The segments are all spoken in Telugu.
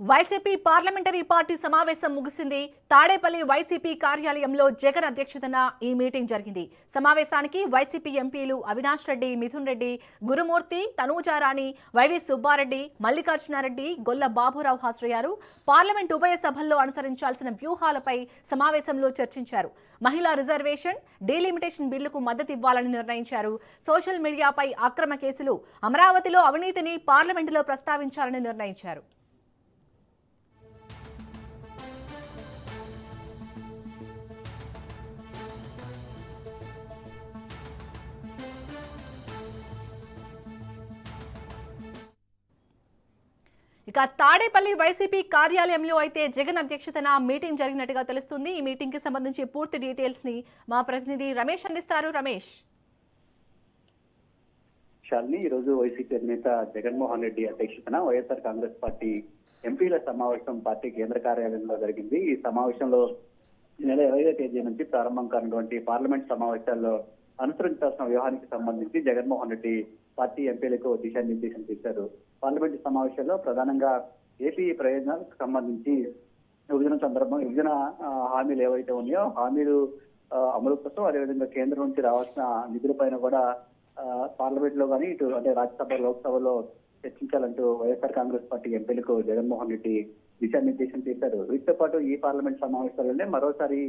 వైసీపీ పార్లమెంటరీ పార్టీ సమావేశం ముగిసింది. తాడేపల్లి వైసీపీ కార్యాలయంలో జగన్ అధ్యక్షతన ఈ మీటింగ్ జరిగింది. సమావేశానికి వైసీపీ ఎంపీలు అవినాష్ రెడ్డి, మిథున్ రెడ్డి, గురుమూర్తి, తనూజారాణి, వైవి సుబ్బారెడ్డి, మల్లికార్జునారెడ్డి, గొల్ల బాబురావు హాజరయ్యారు. పార్లమెంట్ ఉభయ సభల్లో అనుసరించాల్సిన వ్యూహాలపై సమావేశంలో చర్చించారు. మహిళా రిజర్వేషన్, డీలిమిటేషన్ బిల్లుకు మద్దతు ఇవ్వాలని నిర్ణయించారు. సోషల్ మీడియాపై అక్రమ కేసులు, అమరావతిలో అవినీతిని పార్లమెంటులో ప్రస్తావించాలని నిర్ణయించారు. ఇక తాడేపల్లి వైసీపీ కార్యాలయంలో అయితే జగన్ అధ్యక్షతన మీటింగ్ జరిగినట్టుగా తెలుస్తుంది. ఈ మీటింగ్ కి సంబంధించి పూర్తి డీటెయిల్స్ ని మా ప్రతినిధి రమేష్ అందిస్తారు. రమేష్, శాలిని, ఈ రోజు వైసీపీ అధినేత జగన్మోహన్ రెడ్డి అధ్యక్షతన వైఎస్ఆర్ కాంగ్రెస్ పార్టీ ఎంపీల సమావేశం పార్టీ కేంద్ర కార్యాలయంలో జరిగింది. ఈ సమావేశంలో నెల 20వ తేదీ నుంచి ప్రారంభం కానున్నటువంటి పార్లమెంట్ సమావేశాల్లో అనుసరించాల్సిన వ్యూహానికి సంబంధించి జగన్మోహన్ రెడ్డి పార్టీ ఎంపీలకు దిశానిర్దేశం చేశారు. పార్లమెంటు సమావేశాల్లో ప్రధానంగా ఏపీ ప్రయోజనాలకు సంబంధించి విభజన హామీలు ఏవైతే ఉన్నాయో హామీలు అమలు కోసం, అదేవిధంగా కేంద్రం నుంచి రావాల్సిన నిధులపైన కూడా పార్లమెంట్ లో కానీ ఇటు అంటే రాజ్యసభ, లోక్సభలో చర్చించాలంటూ వైఎస్ఆర్ కాంగ్రెస్ పార్టీ ఎంపీలకు జగన్మోహన్ రెడ్డి దిశానిర్దేశం చేశారు. వీటితో పాటు ఈ పార్లమెంట్ సమావేశాలలోనే మరోసారి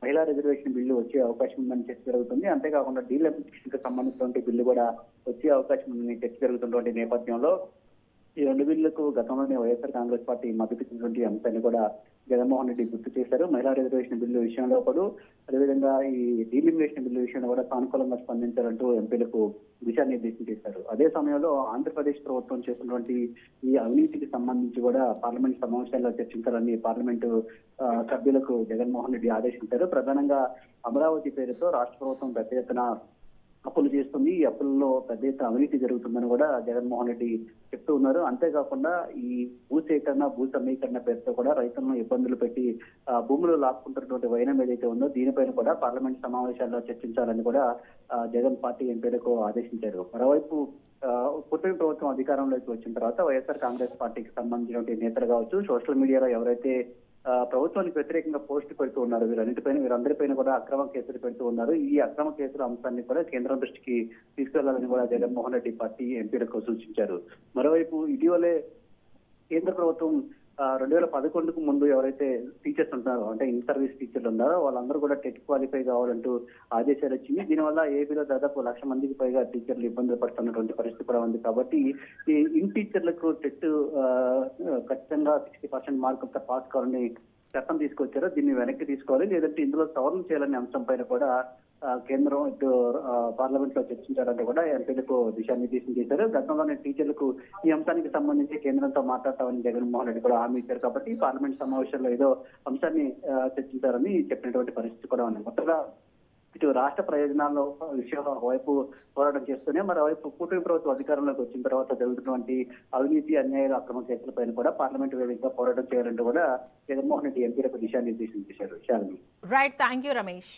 మహిళా రిజర్వేషన్ బిల్లు వచ్చే అవకాశం ఉందని చర్చ జరుగుతుంది. అంతేకాకుండా డీలిమిటేషన్ కి సంబంధించినటువంటి బిల్లు కూడా వచ్చే అవకాశం ఉందని చర్చ జరుగుతున్నటువంటి నేపథ్యంలో ఈ రెండు బిల్లులకు గతంలోనే వైఎస్ఆర్ కాంగ్రెస్ పార్టీ మద్దతు ఇచ్చినటువంటి అంశాన్ని కూడా జగన్మోహన్ రెడ్డి గుర్తు చేశారు. మహిళా రిజర్వేషన్ బిల్లు విషయంలో కూడా, అదేవిధంగా ఈ డీలిమిటేషన్ బిల్లు విషయంలో కూడా సానుకూలంగా స్పందించారంటూ ఎంపీలకు దిశానిర్దేశం చేశారు. అదే సమయంలో ఆంధ్రప్రదేశ్ ప్రభుత్వం చేసినటువంటి ఈ అవినీతికి సంబంధించి కూడా పార్లమెంట్ సమావేశాల్లో చర్చించాలని పార్లమెంటు సభ్యులకు జగన్మోహన్ రెడ్డి ఆదేశించారు. ప్రధానంగా అమరావతి పేరుతో రాష్ట్ర ప్రభుత్వం పెద్ద ఎత్తున అప్పులు చేస్తుంది. ఈ అప్పుల్లో పెద్ద ఎత్తున అవినీతి జరుగుతుందని కూడా జగన్మోహన్ రెడ్డి చెప్తూ ఉన్నారు. అంతేకాకుండా ఈ భూసేకరణ, భూ సమీకరణ పేరుతో కూడా రైతులను ఇబ్బందులు పెట్టి భూములు లాక్కుంటున్నటువంటి వైనం ఏదైతే ఉందో దీనిపైన కూడా పార్లమెంట్ సమావేశాల్లో చర్చించాలని కూడా జగన్ పార్టీ ఎంపీలకు ఆదేశించారు. మరోవైపు కూటమి ప్రభుత్వం అధికారంలోకి వచ్చిన తర్వాత వైఎస్ఆర్ కాంగ్రెస్ పార్టీకి సంబంధించిన నేతలు కావచ్చు, సోషల్ మీడియాలో ఎవరైతే ప్రభుత్వానికి వ్యతిరేకంగా పోస్టు పెడుతూ ఉన్నారు, వీరందరిపైన కూడా అక్రమ కేసులు పెడుతూ ఉన్నారు. ఈ అక్రమ కేసుల అంశాన్ని కూడా కేంద్రం దృష్టికి తీసుకెళ్లాలని కూడా జగన్మోహన్ రెడ్డి పార్టీ ఎంపీలకు సూచించారు. మరోవైపు ఇటీవలే కేంద్ర ప్రభుత్వం 2011కు ముందు ఎవరైతే టీచర్స్ ఉంటారో, అంటే ఇన్ సర్వీస్ టీచర్లు ఉన్నారో వాళ్ళందరూ కూడా టెట్ క్వాలిఫై కావాలంటూ ఆదేశాలు వచ్చింది. దీనివల్ల ఏపీలో దాదాపు 1,00,000 మందికి పైగా టీచర్లు ఇబ్బందులు పడుతున్నటువంటి పరిస్థితి కూడా ఉంది. కాబట్టి ఈ ఇన్ టీచర్లకు టెట్ ఖచ్చితంగా 60% మార్కులతో పాస్ కావాలని చట్టం తీసుకొచ్చారో దీన్ని వెనక్కి తీసుకోవాలి, లేదంటే ఇందులో సవరణ చేయాలనే అంశం పైన కూడా కేంద్రం ఇటు పార్లమెంట్ లో చర్చించాలంటే కూడా ఎంపీలకు దిశానిర్దేశం చేశారు. గతంలోనే టీచర్లకు ఈ అంశానికి సంబంధించి కేంద్రంతో మాట్లాడతామని జగన్మోహన్ రెడ్డి కూడా హామీ ఇచ్చారు. కాబట్టి పార్లమెంట్ సమావేశంలో ఏదో అంశాన్ని చర్చించారని చెప్పినటువంటి పరిస్థితి కూడా ఉంది. మొత్తంగా ఇటు రాష్ట్ర ప్రయోజనాల విషయంలో ఒకవైపు పోరాటం చేస్తూనే మరోవైపు కూటమి ప్రభుత్వం అధికారంలోకి వచ్చిన తర్వాత జరుగుతున్నటువంటి అవినీతి, అన్యాయాలు, అక్రమ కేసులపైన కూడా పార్లమెంట్ వేదికగా పోరాటం చేయాలంటూ కూడా జగన్మోహన్ రెడ్డి ఎంపీలకు దిశానిర్దేశం చేశారు. Right, thank you Ramesh.